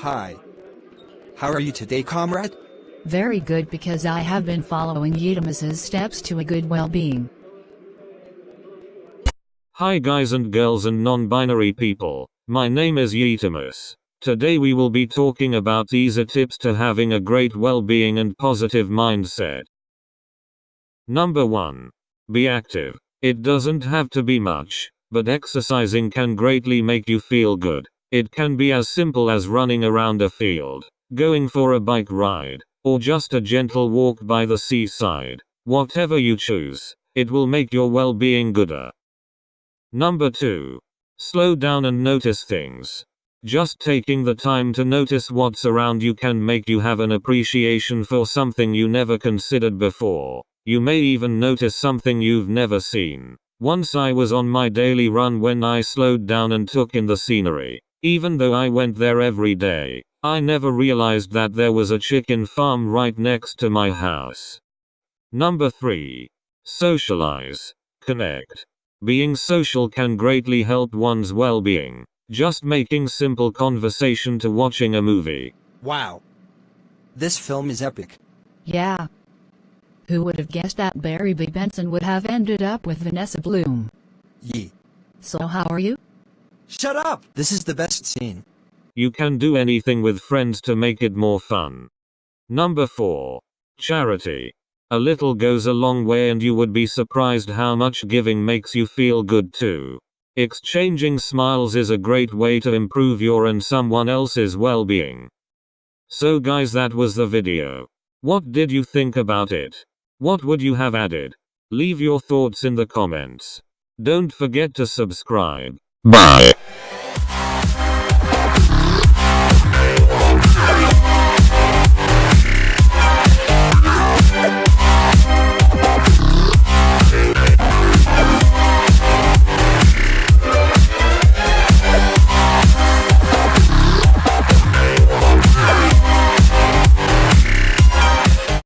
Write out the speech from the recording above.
Hi. How are you today, comrade? Very good, because I have been following Yetimus's steps to a good well-being. Hi guys and girls and non-binary people. My name is Yetimus. Today we will be talking about easy tips to having a great well-being and positive mindset. Number 1. Be active. It doesn't have to be much, but exercising can greatly make you feel good. It can be as simple as running around a field, going for a bike ride, or just a gentle walk by the seaside. Whatever you choose, it will make your well-being gooder. Number 2. Slow down and notice things. Just taking the time to notice what's around you can make you have an appreciation for something you never considered before. You may even notice something you've never seen. Once I was on my daily run when I slowed down and took in the scenery. Even though I went there every day, I never realized that there was a chicken farm right next to my house. Number 3. Socialize. Connect. Being social can greatly help one's well-being. Just making simple conversation to watching a movie. Wow. This film is epic. Yeah. Who would have guessed that Barry B. Benson would have ended up with Vanessa Bloom? Yee. So how are you? Shut up! This is the best scene. You can do anything with friends to make it more fun. Number 4. Charity. A little goes a long way, and you would be surprised how much giving makes you feel good too. Exchanging smiles is a great way to improve your and someone else's well-being. So guys, that was the video. What did you think about it? What would you have added? Leave your thoughts in the comments. Don't forget to subscribe. Bye.